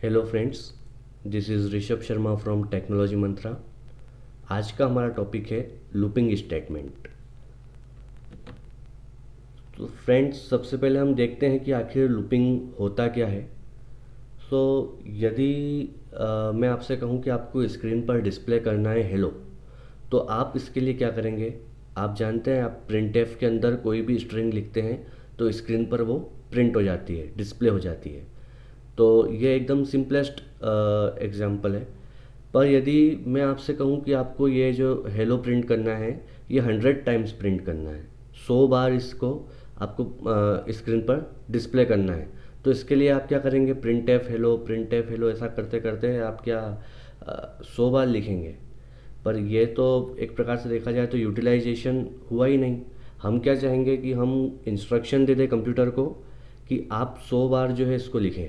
Hello friends, this is Rishabh Sharma from Technology Mantra. आज का हमारा टॉपिक है लूपिंग स्टेटमेंट। तो फ्रेंड्स, सबसे पहले हम देखते हैं कि आखिर लूपिंग होता क्या है। सो यदि मैं आपसे कहूँ कि आपको स्क्रीन पर डिस्प्ले करना है हेलो, तो आप इसके लिए क्या करेंगे। आप जानते हैं, आप प्रिंट एफ के अंदर कोई भी स्ट्रिंग लिखते हैं तो स्क्रीन पर वो प्रिंट हो जाती है, डिस्प्ले हो जाती है। तो ये एकदम सिंपलेस्ट एग्जांपल है। पर यदि मैं आपसे कहूँ कि आपको ये जो हेलो प्रिंट करना है, ये 100 टाइम्स प्रिंट करना है, 100 बार इसको आपको स्क्रीन पर डिस्प्ले करना है, तो इसके लिए आप क्या करेंगे। प्रिंट एफ हेलो ऐसा करते करते आप क्या 100 बार लिखेंगे। पर ये तो एक प्रकार से देखा जाए तो यूटिलाइजेशन हुआ ही नहीं। हम क्या चाहेंगे कि हम इंस्ट्रक्शन दे दें कंप्यूटर को कि आप 100 बार जो है इसको लिखें,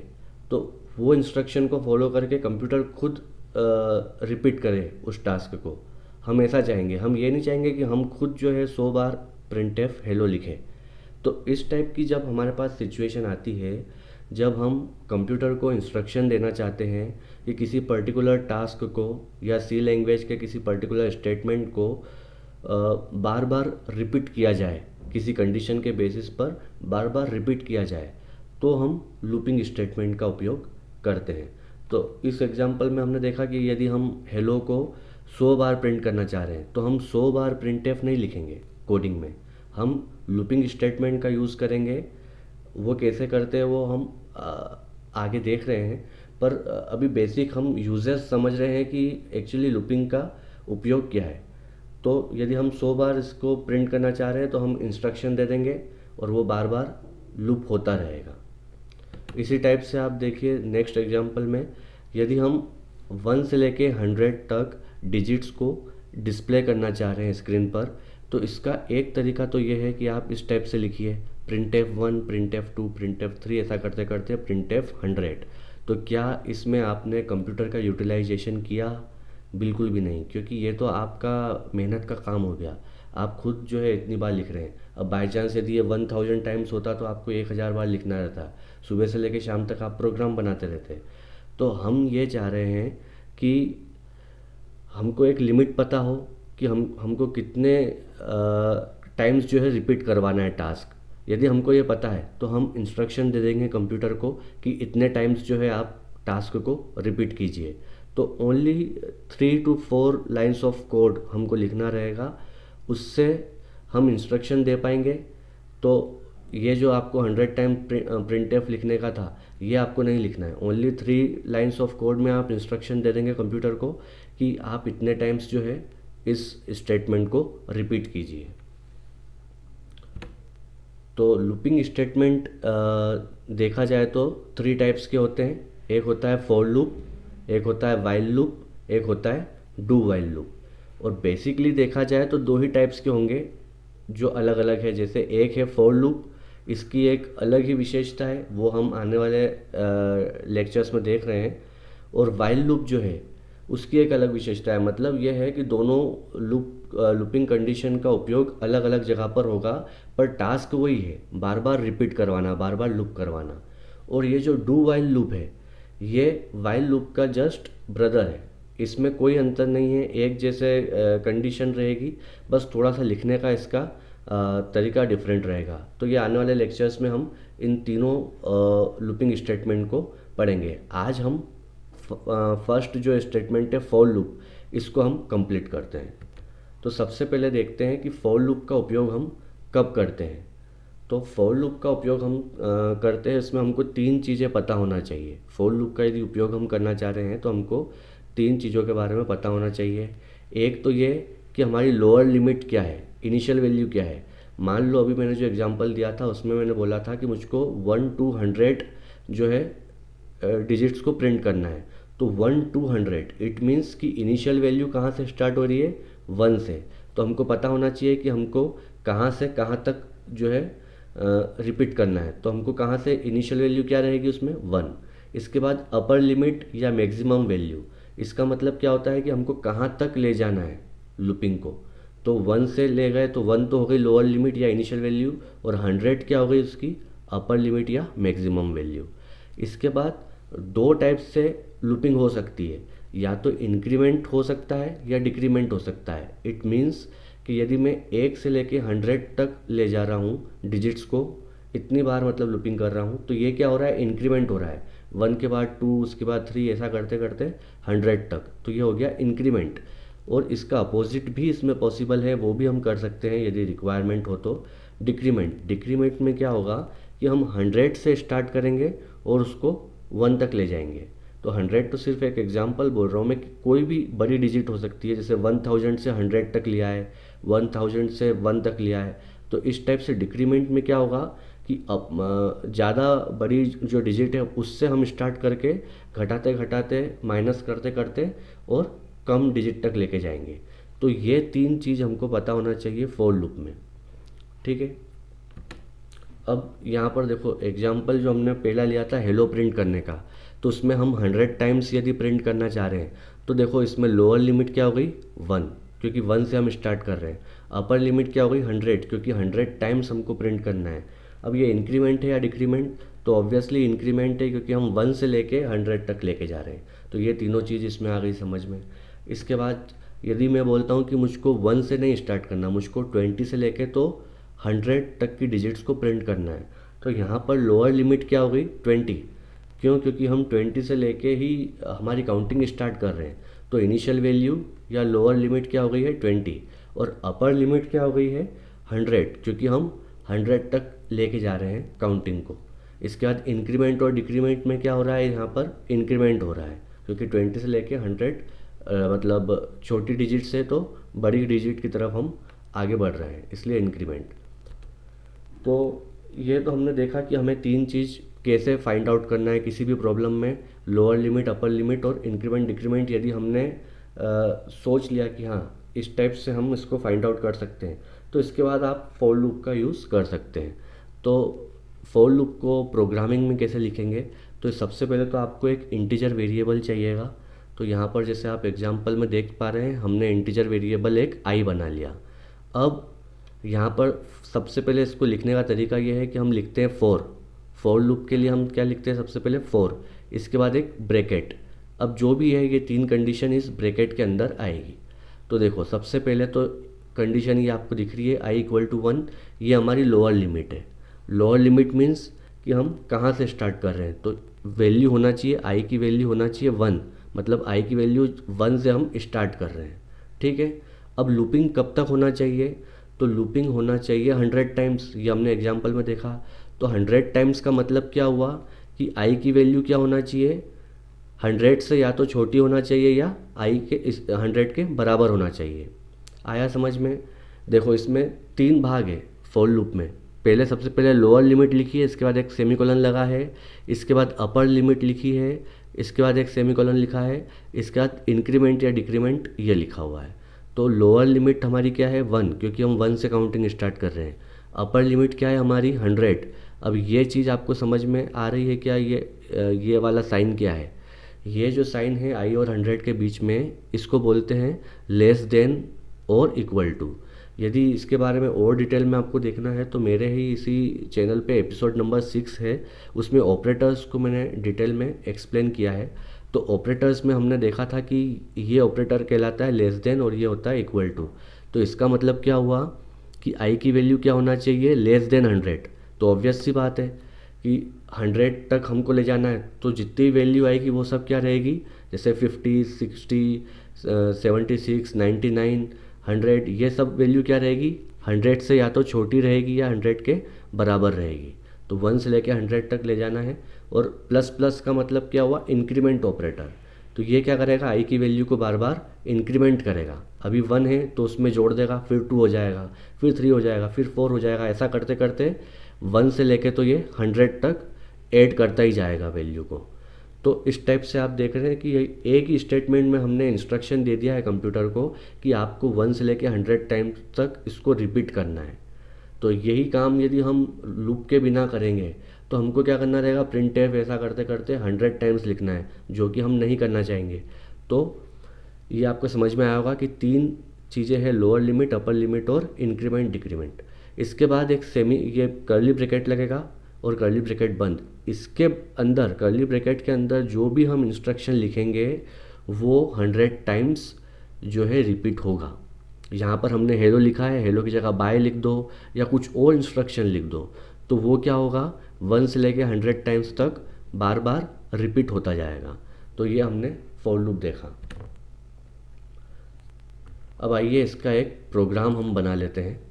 तो वो इंस्ट्रक्शन को फॉलो करके कंप्यूटर खुद रिपीट करे उस टास्क को। हम ऐसा चाहेंगे, हम ये नहीं चाहेंगे कि हम खुद जो है 100 बार प्रिंट एफ हेलो लिखें। तो इस टाइप की जब हमारे पास सिचुएशन आती है, जब हम कंप्यूटर को इंस्ट्रक्शन देना चाहते हैं कि किसी पर्टिकुलर टास्क को या सी लैंग्वेज के किसी पर्टिकुलर स्टेटमेंट को बार बार रिपीट किया जाए, किसी कंडीशन के बेसिस पर बार बार रिपीट किया जाए, तो हम लूपिंग स्टेटमेंट का उपयोग करते हैं। तो इस एग्जांपल में हमने देखा कि यदि हम हेलो को 100 बार प्रिंट करना चाह रहे हैं, तो हम 100 बार प्रिंट एफ नहीं लिखेंगे कोडिंग में, हम लूपिंग स्टेटमेंट का यूज़ करेंगे। वो कैसे करते हैं वो हम आगे देख रहे हैं। पर अभी बेसिक हम यूजर्स समझ रहे हैं कि एक्चुअली लूपिंग का उपयोग क्या है। तो यदि हम 100 बार इसको प्रिंट करना चाह रहे हैं तो हम इंस्ट्रक्शन दे देंगे और वो बार बार लूप होता रहेगा। इसी टाइप से आप देखिए नेक्स्ट एग्जांपल में, यदि हम 1 से लेके 100 तक डिजिट्स को डिस्प्ले करना चाह रहे हैं स्क्रीन पर, तो इसका एक तरीका तो ये है कि आप इस टाइप से लिखिए print F 1, print F 2, print F 3, ऐसा करते करते प्रिंट एफ 100। तो क्या इसमें आपने कंप्यूटर का यूटिलाइजेशन किया? बिल्कुल भी नहीं, क्योंकि ये तो आपका मेहनत का काम हो गया। आप खुद जो है इतनी बार लिख रहे हैं। अब बाई चांस यदि ये 1000 टाइम्स होता तो आपको 1000 बार लिखना रहता। सुबह से लेकर शाम तक आप प्रोग्राम बनाते रहते। तो हम ये चाह रहे हैं कि हमको एक लिमिट पता हो कि हमको कितने टाइम्स जो है रिपीट करवाना है टास्क। यदि हमको ये पता है तो हम इंस्ट्रक्शन दे देंगे कंप्यूटर को कि इतने टाइम्स जो है आप टास्क को रिपीट कीजिए। तो only 3 to 4 lines of code हमको लिखना रहेगा, उससे हम इंस्ट्रक्शन दे पाएंगे। तो ये जो आपको 100 टाइम प्रिंट एफ लिखने का था, ये आपको नहीं लिखना है। ओनली 3 लाइन्स ऑफ कोड में आप इंस्ट्रक्शन दे देंगे कंप्यूटर को कि आप इतने टाइम्स जो है इस स्टेटमेंट को रिपीट कीजिए। तो लूपिंग स्टेटमेंट देखा जाए तो 3 टाइप्स के होते हैं। एक होता है फॉर लूप, एक होता है वाइल लूप, एक होता है डू वाइल लूप। और बेसिकली देखा जाए तो 2 ही टाइप्स के होंगे जो अलग अलग है। जैसे एक है फॉर लूप, इसकी एक अलग ही विशेषता है, वो हम आने वाले लेक्चर्स में देख रहे हैं। और वाइल लूप जो है उसकी एक अलग विशेषता है। मतलब यह है कि दोनों लूपिंग कंडीशन का उपयोग अलग अलग जगह पर होगा, पर टास्क वही है, बार बार रिपीट करवाना, बार बार लूप करवाना। और ये जो डू वाइल लूप है, ये वाइल लूप का जस्ट ब्रदर है। इसमें कोई अंतर नहीं है, एक जैसे कंडीशन रहेगी, बस थोड़ा सा लिखने का इसका तरीका डिफरेंट रहेगा। तो ये आने वाले लेक्चर्स में हम इन तीनों लूपिंग स्टेटमेंट को पढ़ेंगे। आज हम फर्स्ट जो स्टेटमेंट है फॉर लूप, इसको हम कंप्लीट करते हैं। तो सबसे पहले देखते हैं कि फॉर लूप का उपयोग हम कब करते हैं। तो फॉर लूप का उपयोग हम करते हैं, इसमें हमको 3 चीज़ें पता होना चाहिए। फॉर लूप का यदि उपयोग हम करना चाह रहे हैं तो हमको 3 चीज़ों के बारे में पता होना चाहिए। एक तो ये कि हमारी लोअर लिमिट क्या है, इनिशियल वैल्यू क्या है। मान लो अभी मैंने जो एग्जांपल दिया था उसमें मैंने बोला था कि मुझको 1 to 100 जो है डिजिट्स को प्रिंट करना है। तो 1 to 100 इट मीन्स कि इनिशियल वैल्यू कहाँ से स्टार्ट हो रही है, 1 से। तो हमको पता होना चाहिए कि हमको कहाँ से कहाँ तक जो है रिपीट करना है। तो हमको कहाँ से इनिशियल वैल्यू क्या रहेगी उसमें, 1। इसके बाद अपर लिमिट या मैक्सिमम वैल्यू, इसका मतलब क्या होता है कि हमको कहाँ तक ले जाना है लूपिंग को। तो 1 से ले गए तो 1 तो हो गई लोअर लिमिट या इनिशियल वैल्यू, और 100 क्या हो गई उसकी अपर लिमिट या मैक्सिमम वैल्यू। इसके बाद दो टाइप से लूपिंग हो सकती है, या तो इंक्रीमेंट हो सकता है या डिक्रीमेंट हो सकता है। इट मीन्स कि यदि मैं 1 से लेके 100 तक ले जा रहा हूँ डिजिट्स को, इतनी बार मतलब लूपिंग कर रहा हूँ, तो ये क्या हो रहा है, इंक्रीमेंट हो रहा है। 1 के बाद 2, उसके बाद 3, ऐसा करते करते 100 तक, तो ये हो गया इंक्रीमेंट। और इसका अपोजिट भी इसमें पॉसिबल है, वो भी हम कर सकते हैं यदि रिक्वायरमेंट हो तो, डिक्रीमेंट। डिक्रीमेंट में क्या होगा कि हम 100 से स्टार्ट करेंगे और उसको 1 तक ले जाएंगे। तो 100 तो सिर्फ एक एग्जांपल बोल रहा हूँ मैं, कि कोई भी बड़ी डिजिट हो सकती है, जैसे 1000 से 100 तक लिया है, 1000 से 1 तक लिया है। तो इस टाइप से डिक्रीमेंट में क्या होगा कि अब ज़्यादा बड़ी जो डिजिट है उससे हम स्टार्ट करके घटाते घटाते माइनस करते करते और कम डिजिट तक लेके जाएंगे। तो ये 3 चीज़ हमको पता होना चाहिए फॉर लूप में, ठीक है। अब यहाँ पर देखो एग्जाम्पल जो हमने पहला लिया था हेलो प्रिंट करने का, तो उसमें हम 100 टाइम्स यदि प्रिंट करना चाह रहे हैं, तो देखो इसमें लोअर लिमिट क्या हो गई 1, क्योंकि 1 से हम स्टार्ट कर रहे हैं। अपर लिमिट क्या हो गई 100, क्योंकि 100 टाइम्स हमको प्रिंट करना है। अब ये इंक्रीमेंट है या डिक्रीमेंट, तो ऑब्वियसली इंक्रीमेंट है, क्योंकि हम 1 से लेके 100 तक लेके जा रहे हैं। तो ये तीनों चीज़ इसमें आ गई समझ में। इसके बाद यदि मैं बोलता हूँ कि मुझको 1 से नहीं स्टार्ट करना, मुझको 20 से लेके तो 100 तक की डिजिट्स को प्रिंट करना है, तो यहाँ पर लोअर लिमिट क्या हो गई 20। क्यों? क्योंकि हम 20 से लेके ही हमारी काउंटिंग स्टार्ट कर रहे हैं। तो इनिशियल वैल्यू या लोअर लिमिट क्या हो गई है 20, और अपर लिमिट क्या हो गई है 100, क्योंकि हम 100 तक लेके जा रहे हैं काउंटिंग को। इसके बाद इंक्रीमेंट और डिक्रीमेंट में क्या हो रहा है, यहाँ पर इंक्रीमेंट हो रहा है, क्योंकि 20 से लेके 100 मतलब छोटी डिजिट से तो बड़ी डिजिट की तरफ हम आगे बढ़ रहे हैं, इसलिए इंक्रीमेंट। तो ये तो हमने देखा कि हमें 3 चीज़ कैसे फाइंड आउट करना है किसी भी प्रॉब्लम में, लोअर लिमिट, अपर लिमिट और इंक्रीमेंट डिक्रीमेंट। यदि हमने सोच लिया कि हाँ इस टाइप से हम इसको फाइंड आउट कर सकते हैं, तो इसके बाद आप फॉर लूप का यूज़ कर सकते हैं। तो फॉर लूप को प्रोग्रामिंग में कैसे लिखेंगे, तो सबसे पहले तो आपको एक इंटीजर वेरिएबल चाहिएगा। तो यहाँ पर जैसे आप एग्जांपल में देख पा रहे हैं, हमने इंटीजर वेरिएबल एक आई बना लिया। अब यहाँ पर सबसे पहले इसको लिखने का तरीका ये है कि हम लिखते हैं फॉर लूप के लिए हम क्या लिखते हैं, सबसे पहले फॉर, इसके बाद एक ब्रैकेट। अब जो भी है ये 3 कंडीशन इस ब्रैकेट के अंदर आएगी। तो देखो सबसे पहले तो कंडीशन ये आपको दिख रही है आई इक्वल टू 1, ये हमारी लोअर लिमिट है। लोअर लिमिट मीन्स कि हम कहाँ से स्टार्ट कर रहे हैं, तो वैल्यू होना चाहिए, आई की वैल्यू होना चाहिए 1, मतलब आई की वैल्यू 1 से हम स्टार्ट कर रहे हैं, ठीक है। अब लूपिंग कब तक होना चाहिए, तो लूपिंग होना चाहिए 100 टाइम्स, ये हमने एग्जांपल में देखा। तो 100 टाइम्स का मतलब क्या हुआ कि आई की वैल्यू क्या होना चाहिए 100 से या तो छोटी होना चाहिए या आई के 100 के बराबर होना चाहिए। आया समझ में? देखो इसमें 3 भाग है फॉर लूप में। पहले सबसे पहले लोअर लिमिट लिखी है, इसके बाद एक सेमीकोलन लगा है, इसके बाद अपर लिमिट लिखी है, इसके बाद एक सेमीकोलन लिखा है, इसके बाद इंक्रीमेंट या डिक्रीमेंट ये लिखा हुआ है। तो लोअर लिमिट हमारी क्या है 1, क्योंकि हम 1 से काउंटिंग स्टार्ट कर रहे हैं। अपर लिमिट क्या है हमारी 100। अब ये चीज़ आपको समझ में आ रही है क्या, ये वाला साइन क्या है, ये जो साइन है आई और 100 के बीच में, इसको बोलते हैं लेस देन और इक्वल टू। यदि इसके बारे में और डिटेल में आपको देखना है तो मेरे ही इसी चैनल पे एपिसोड नंबर 6 है, उसमें ऑपरेटर्स को मैंने डिटेल में एक्सप्लेन किया है। तो ऑपरेटर्स में हमने देखा था कि ये ऑपरेटर कहलाता है लेस देन और ये होता है इक्वल टू। तो इसका मतलब क्या हुआ कि आई की वैल्यू क्या होना चाहिए लेस देन 100। तो ऑब्वियस सी बात है कि 100 तक हमको ले जाना है, तो जितनी वैल्यू आएगी वो सब क्या रहेगी, जैसे 50, 60, 76, 99, 100, ये सब वैल्यू क्या रहेगी 100 से या तो छोटी रहेगी या 100 के बराबर रहेगी। तो 1 से लेकर 100 तक ले जाना है। और प्लस प्लस का मतलब क्या हुआ, इंक्रीमेंट ऑपरेटर। तो ये क्या करेगा, आई की वैल्यू को बार बार इंक्रीमेंट करेगा। अभी 1 है तो उसमें जोड़ देगा, फिर 2 हो जाएगा, फिर 3 हो जाएगा, फिर 4 हो जाएगा, ऐसा करते करते 1 से लेके तो ये 100 तक ऐड करता ही जाएगा वैल्यू को। तो इस टाइप से आप देख रहे हैं कि एक ही स्टेटमेंट में हमने इंस्ट्रक्शन दे दिया है कंप्यूटर को कि आपको 1 से लेके 100 टाइम्स तक इसको रिपीट करना है। तो यही काम यदि हम लूप के बिना करेंगे तो हमको क्या करना रहेगा, प्रिंट एफ ऐसा करते करते 100 टाइम्स लिखना है, जो कि हम नहीं करना चाहेंगे। तो ये आपको समझ में आया होगा कि 3 चीज़ें हैं, लोअर लिमिट, अपर लिमिट और इंक्रीमेंट डिक्रीमेंट। इसके बाद एक ये कर्ली ब्रैकेट लगेगा, और कर्ली ब्रैकेट बंद। इसके अंदर कर्ली ब्रैकेट के अंदर जो भी हम इंस्ट्रक्शन लिखेंगे वो 100 टाइम्स जो है रिपीट होगा। यहाँ पर हमने हेलो लिखा है, हेलो की जगह बाय लिख दो या कुछ और इंस्ट्रक्शन लिख दो, तो वो क्या होगा, 1 से लेके 100 टाइम्स तक बार बार रिपीट होता जाएगा। तो ये हमने फॉर लूप देखा। अब आइए इसका एक प्रोग्राम हम बना लेते हैं।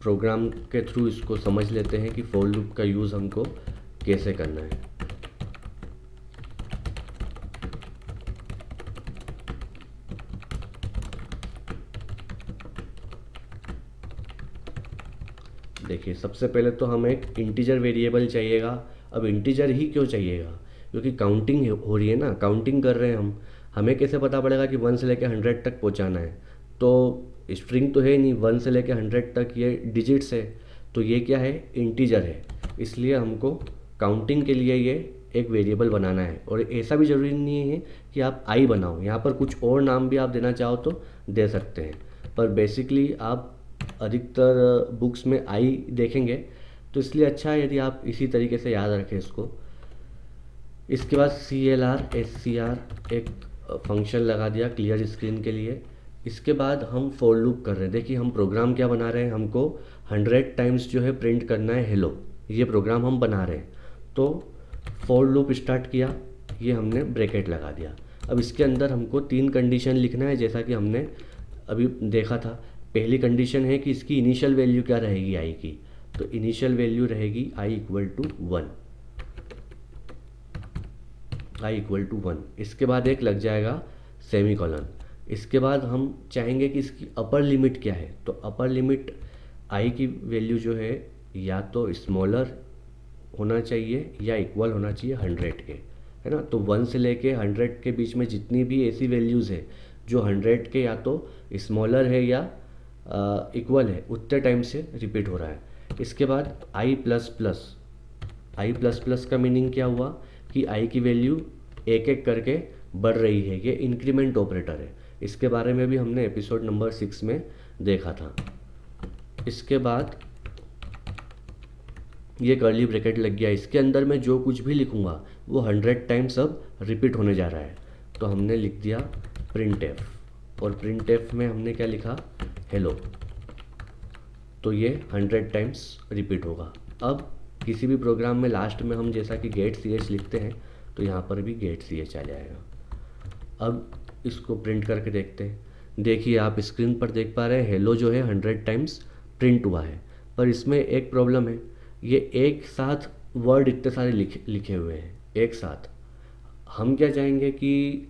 प्रोग्राम के थ्रू इसको समझ लेते हैं कि फॉर लूप का यूज़ हमको कैसे करना है। देखिए, सबसे पहले तो हमें एक इंटीजर वेरिएबल चाहिएगा। अब इंटीजर ही क्यों चाहिएगा, क्योंकि काउंटिंग हो रही है ना, काउंटिंग कर रहे हैं हम। हमें कैसे पता पड़ेगा कि 1 से लेकर 100 तक पहुंचाना है। तो स्ट्रिंग तो है नहीं, 1 से लेकर 100 तक ये डिजिट्स है, तो ये क्या है, इंटीजर है। इसलिए हमको काउंटिंग के लिए ये एक वेरिएबल बनाना है। और ऐसा भी ज़रूरी नहीं है कि आप आई बनाओ, यहाँ पर कुछ और नाम भी आप देना चाहो तो दे सकते हैं, पर बेसिकली आप अधिकतर बुक्स में आई देखेंगे, तो इसलिए अच्छा है यदि आप इसी तरीके से याद रखें इसको। इसके बाद CLR एक फंक्शन लगा दिया क्लियर स्क्रीन के लिए। इसके बाद हम फॉर लूप कर रहे हैं। देखिए, हम प्रोग्राम क्या बना रहे हैं, हमको 100 टाइम्स जो है प्रिंट करना है हेलो, ये प्रोग्राम हम बना रहे हैं। तो फॉर लूप स्टार्ट किया, ये हमने ब्रैकेट लगा दिया। अब इसके अंदर हमको 3 कंडीशन लिखना है, जैसा कि हमने अभी देखा था। पहली कंडीशन है कि इसकी इनिशियल वैल्यू क्या रहेगी आई की, तो इनिशियल वैल्यू रहेगी i इक्वल टू 1। इसके बाद एक लग जाएगा सेमी कॉलन। इसके बाद हम चाहेंगे कि इसकी अपर लिमिट क्या है, तो अपर लिमिट i की वैल्यू जो है या तो स्मॉलर होना चाहिए या इक्वल होना चाहिए 100 के, है ना। तो 1 से लेके 100 के बीच में जितनी भी ऐसी वैल्यूज़ है जो 100 के या तो स्मॉलर है या इक्वल है, उतने टाइम से रिपीट हो रहा है। इसके बाद i प्लस प्लस का मीनिंग क्या हुआ कि i की वैल्यू एक एक करके बढ़ रही है, ये इंक्रीमेंट ऑपरेटर है। इसके बारे में भी हमने एपिसोड नंबर 6 में देखा था। इसके बाद ये कर्ली ब्रैकेट लग गया। इसके अंदर मैं जो कुछ भी लिखूंगा वो 100 टाइम्स अब रिपीट होने जा रहा है। तो हमने लिख दिया प्रिंट एफ, और प्रिंट एफ में हमने क्या लिखा, हेलो। तो ये 100 टाइम्स रिपीट होगा। अब किसी भी प्रोग्राम में लास्ट में हम जैसा कि गेट ch लिखते हैं, तो यहाँ पर भी गेट ch आ जाएगा। अब इसको प्रिंट करके देखते हैं। देखिए, आप स्क्रीन पर देख पा रहे हैं हेलो जो है 100 टाइम्स प्रिंट हुआ है, पर इसमें एक प्रॉब्लम है, ये एक साथ वर्ड इतने सारे लिखे हुए हैं एक साथ। हम क्या चाहेंगे कि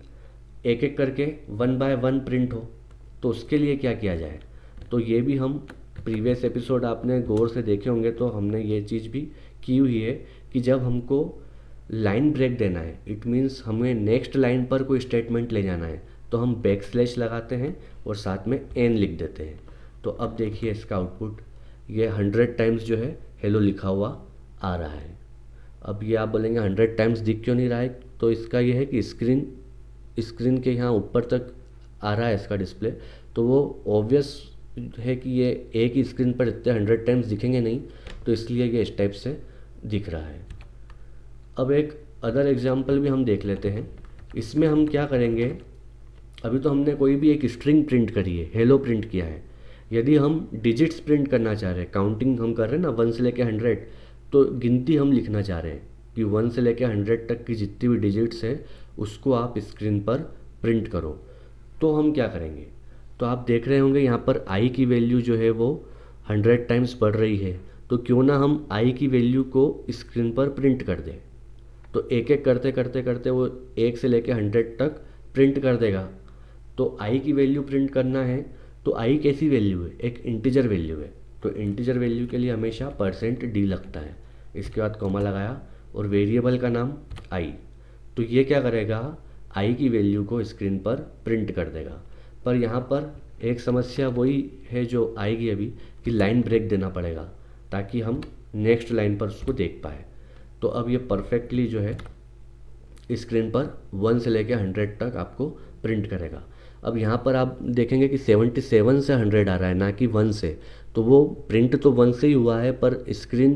एक एक करके 1 बाय 1 प्रिंट हो, तो उसके लिए क्या किया जाए। तो ये भी हम प्रीवियस एपिसोड आपने गौर से देखे होंगे, तो हमने ये चीज़ भी की हुई है कि जब हमको लाइन ब्रेक देना है, इट मीन्स हमें नेक्स्ट लाइन पर कोई स्टेटमेंट ले जाना है, तो हम बैकस्लैश लगाते हैं और साथ में एन लिख देते हैं। तो अब देखिए इसका आउटपुट, ये 100 टाइम्स जो है हेलो लिखा हुआ आ रहा है। अब ये आप बोलेंगे 100 टाइम्स दिख क्यों नहीं रहा है, तो इसका ये है कि स्क्रीन के यहाँ ऊपर तक आ रहा है इसका डिस्प्ले, तो वो ऑब्वियस है कि ये एक ही स्क्रीन पर इतने 100 टाइम्स दिखेंगे नहीं, तो इसलिए ये इस टाइप से दिख रहा है। अब एक अदर एग्जांपल भी हम देख लेते हैं। इसमें हम क्या करेंगे, अभी तो हमने कोई भी एक स्ट्रिंग प्रिंट करी है, हेलो प्रिंट किया है। यदि हम डिजिट्स प्रिंट करना चाह रहे हैं, काउंटिंग हम कर रहे हैं ना 1 से लेकर 100, तो गिनती हम लिखना चाह रहे हैं कि 1 से लेकर 100 तक की जितनी भी डिजिट्स है उसको आप स्क्रीन पर प्रिंट करो। तो हम क्या करेंगे, तो आप देख रहे होंगे यहाँ पर i की वैल्यू जो है वो 100 टाइम्स बढ़ रही है, तो क्यों ना हम i की वैल्यू को स्क्रीन पर प्रिंट कर दें। तो एक एक करते करते करते वो 1 से लेकर 100 तक प्रिंट कर देगा। तो i की वैल्यू प्रिंट करना है, तो i कैसी वैल्यू है, एक इंटीजर वैल्यू है, तो इंटीजर वैल्यू के लिए हमेशा %d लगता है। इसके बाद कॉमा लगाया और वेरिएबल का नाम i। तो ये क्या करेगा, i की वैल्यू को स्क्रीन पर प्रिंट कर देगा। पर यहाँ पर एक समस्या वही है जो आएगी अभी, कि लाइन ब्रेक देना पड़ेगा ताकि हम नेक्स्ट लाइन पर उसको देख पाए। तो अब ये परफेक्टली जो है स्क्रीन पर 1 से लेकर 100 तक आपको प्रिंट करेगा। अब यहाँ पर आप देखेंगे कि 77 से 100 आ रहा है, ना कि 1 से। तो वो प्रिंट तो 1 से ही हुआ है, पर स्क्रीन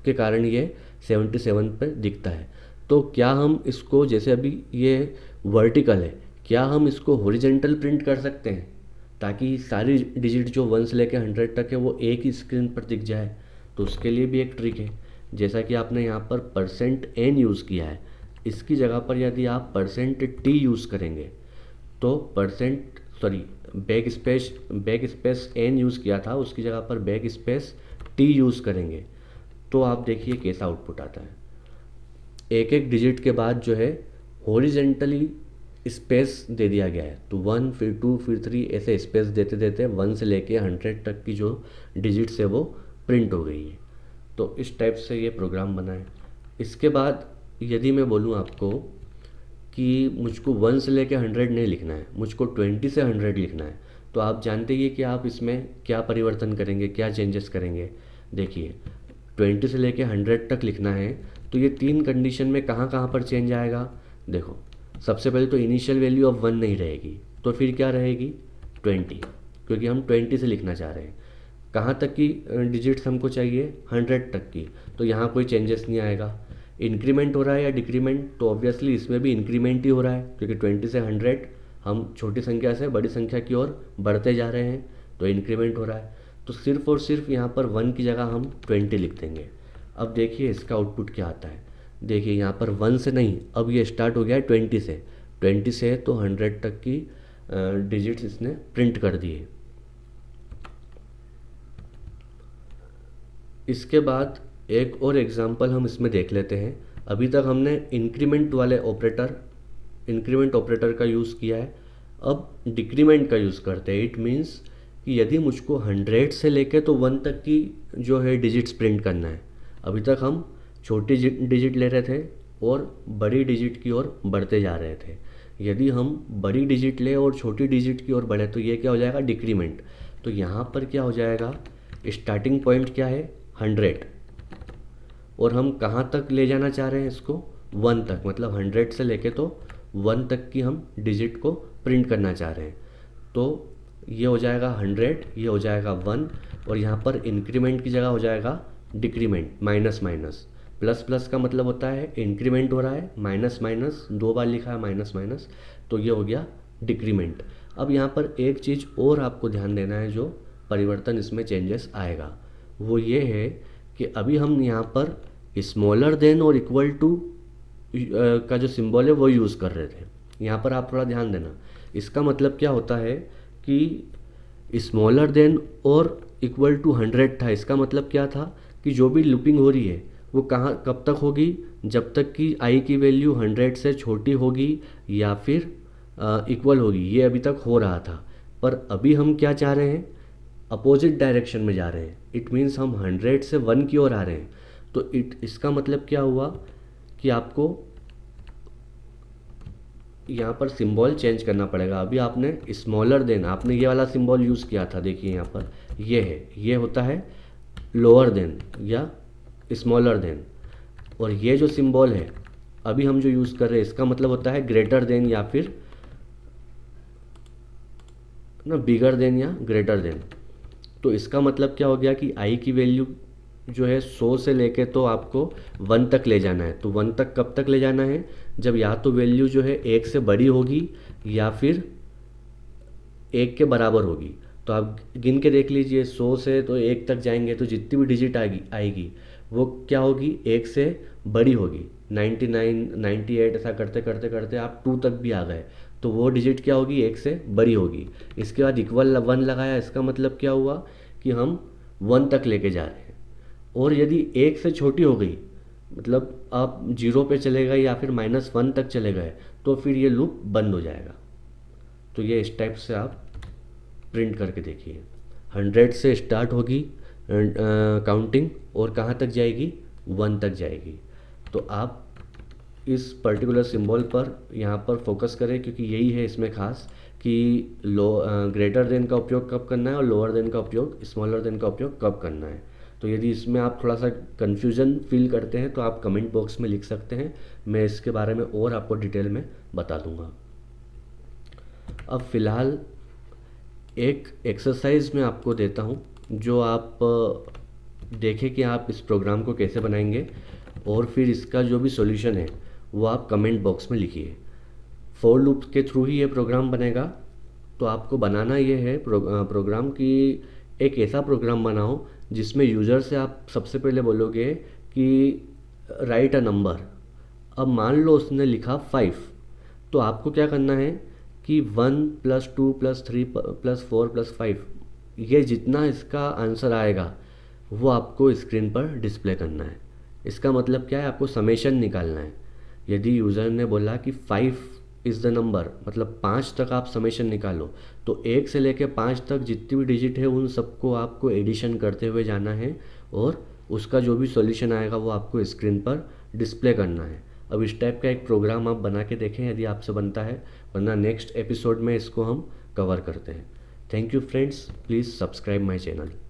के कारण ये 77 पे दिखता है। तो क्या हम इसको, जैसे अभी ये वर्टिकल है, क्या हम इसको हॉरिजेंटल प्रिंट कर सकते हैं ताकि सारी डिजिट जो 1 से लेकर 100 तक है वो एक ही स्क्रीन पर दिख जाए? तो उसके लिए भी एक ट्रिक है। जैसा कि आपने यहाँ पर %n यूज़ किया है, इसकी जगह पर यदि आप %t यूज़ करेंगे तो percent sorry back space n use किया था, उसकी जगह पर बैक स्पेस t यूज़ करेंगे तो आप देखिए कैसा आउटपुट आता है। एक एक डिजिट के बाद जो है हॉरिजेंटली स्पेस दे दिया गया है, तो 1 फिर 2 फिर 3 ऐसे स्पेस देते देते 1 से लेके 100 तक की जो डिजिट्स है वो प्रिंट हो गई है। तो इस टाइप से ये प्रोग्राम बना है। इसके बाद यदि मैं बोलूँ आपको कि मुझको 1 से लेके 100 नहीं लिखना है, मुझको 20 से 100 लिखना है, तो आप जानते ही कि आप इसमें क्या परिवर्तन करेंगे, क्या चेंजेस करेंगे। देखिए 20 से लेके 100 तक लिखना है तो ये 3 कंडीशन में कहाँ कहाँ पर चेंज आएगा। देखो सबसे पहले तो इनिशियल वैल्यू अब 1 नहीं रहेगी, तो फिर क्या रहेगी 20, क्योंकि हम 20 से लिखना चाह रहे हैं। कहाँ तक की डिजिट्स हमको चाहिए 100 तक की, तो यहाँ कोई चेंजेस नहीं आएगा। इंक्रीमेंट हो रहा है या डिक्रीमेंट, तो ऑब्वियसली इसमें भी इंक्रीमेंट ही हो रहा है, क्योंकि 20 से 100 हम छोटी संख्या से बड़ी संख्या की ओर बढ़ते जा रहे हैं, तो इंक्रीमेंट हो रहा है। तो सिर्फ और सिर्फ यहाँ पर 1 की जगह हम 20 लिख देंगे। अब देखिए इसका आउटपुट क्या आता है। देखिए यहाँ पर 1 से नहीं, अब ये स्टार्ट हो गया है 20 से तो 100 तक की डिजिट्स इसने प्रिंट कर दिए। इसके बाद एक और एग्जांपल हम इसमें देख लेते हैं। अभी तक हमने इंक्रीमेंट ऑपरेटर का यूज़ किया है, अब डिक्रीमेंट का यूज़ करते हैं। इट मीन्स कि यदि मुझको 100 से लेके तो 1 तक की जो है डिजिट्स प्रिंट करना है। अभी तक हम छोटी डिजिट ले रहे थे और बड़ी डिजिट की ओर बढ़ते जा रहे थे। यदि हम बड़ी डिजिट ले और छोटी डिजिट की ओर बढ़े तो ये क्या हो जाएगा डिक्रीमेंट। तो यहाँ पर क्या हो जाएगा, स्टार्टिंग पॉइंट क्या है 100 और हम कहाँ तक ले जाना चाह रहे हैं इसको 1 तक, मतलब 100 से लेके तो 1 तक की हम डिजिट को प्रिंट करना चाह रहे हैं। तो ये हो जाएगा 100, ये हो जाएगा 1 और यहाँ पर इंक्रीमेंट की जगह हो जाएगा decrement, minus minus. Plus plus का मतलब होता है इंक्रीमेंट हो रहा है, माइनस माइनस 2 बार लिखा है माइनस माइनस, तो ये हो गया डिक्रीमेंट। अब यहाँ पर एक चीज़ और आपको ध्यान देना है, जो परिवर्तन इसमें चेंजेस आएगा वो ये है कि अभी हम यहाँ पर स्मॉलर देन और इक्वल टू का जो सिंबल है वो यूज़ कर रहे थे। यहाँ पर आप थोड़ा ध्यान देना, इसका मतलब क्या होता है कि स्मॉलर देन और इक्वल टू 100 था। इसका मतलब क्या था कि जो भी लूपिंग हो रही है वो कहाँ कब तक होगी, जब तक कि आई की वैल्यू 100 से छोटी होगी या फिर इक्वल होगी। ये अभी तक हो रहा था, पर अभी हम क्या चाह रहे हैं, अपोजिट डायरेक्शन में जा रहे हैं। इट मीन्स हम 100 से 1 की ओर आ रहे हैं। तो इसका मतलब क्या हुआ कि आपको यहाँ पर सिंबल चेंज करना पड़ेगा। अभी आपने स्मॉलर देन, आपने ये वाला सिंबल यूज़ किया था, देखिए यहाँ पर ये है, ये होता है लोअर देन या स्मॉलर देन, और ये जो सिंबल है अभी हम जो यूज़ कर रहे हैं इसका मतलब होता है ग्रेटर देन या फिर ना बिगर देन या ग्रेटर देन। तो इसका मतलब क्या हो गया कि आई की वैल्यू जो है 100 से लेके तो आपको 1 तक ले जाना है। तो 1 तक कब तक ले जाना है, जब या तो वैल्यू जो है 1 से बड़ी होगी या फिर 1 के बराबर होगी। तो आप गिन के देख लीजिए, 100 से तो 1 तक जाएंगे तो जितनी भी डिजिट आएगी वो क्या होगी 1 से बड़ी होगी। 99 98 ऐसा करते करते करते आप 2 तक भी आ गए तो वो डिजिट क्या होगी 1 से बड़ी होगी। इसके बाद इक्वल 1 लगाया, इसका मतलब क्या हुआ कि हम 1 तक लेके जा रहे हैं। और यदि 1 से छोटी हो गई, मतलब आप 0 पे चले गए या फिर -1 तक चले गए, तो फिर ये लूप बंद हो जाएगा। तो ये इस टाइप से आप प्रिंट करके देखिए। 100 से स्टार्ट होगी काउंटिंग और कहाँ तक जाएगी 1 तक जाएगी। तो आप इस पर्टिकुलर सिंबल पर यहाँ पर फोकस करें, क्योंकि यही है इसमें खास कि ग्रेटर देन का उपयोग कब करना है और लोअर देन का उपयोग, स्मॉलर देन का उपयोग कब करना है। तो यदि इसमें आप थोड़ा सा कन्फ्यूज़न फील करते हैं तो आप कमेंट बॉक्स में लिख सकते हैं, मैं इसके बारे में और आपको डिटेल में बता दूंगा। अब फ़िलहाल एक एक्सरसाइज मैं आपको देता हूँ, जो आप देखें कि आप इस प्रोग्राम को कैसे बनाएंगे, और फिर इसका जो भी सॉल्यूशन है वो आप कमेंट बॉक्स में लिखिए। फॉर लूप के थ्रू ही ये प्रोग्राम बनेगा। तो आपको बनाना ये है प्रोग्राम कि एक ऐसा प्रोग्राम बनाओ जिसमें यूज़र से आप सबसे पहले बोलोगे कि राइट अ नंबर। अब मान लो उसने लिखा 5, तो आपको क्या करना है कि 1+2+3+4+5, ये जितना इसका आंसर आएगा वो आपको स्क्रीन पर डिस्प्ले करना है। इसका मतलब क्या है, आपको समेशन निकालना है। यदि यूज़र ने बोला कि 5 इज़ द नंबर, मतलब 5 तक आप समेशन निकालो, तो 1 से लेकर 5 तक जितनी भी डिजिट है उन सबको आपको एडिशन करते हुए जाना है, और उसका जो भी सॉल्यूशन आएगा वो आपको स्क्रीन पर डिस्प्ले करना है। अब इस टाइप का एक प्रोग्राम आप बना के देखें यदि आपसे बनता है, वरना नेक्स्ट एपिसोड में इसको हम कवर करते हैं। Thank you friends, please subscribe my channel.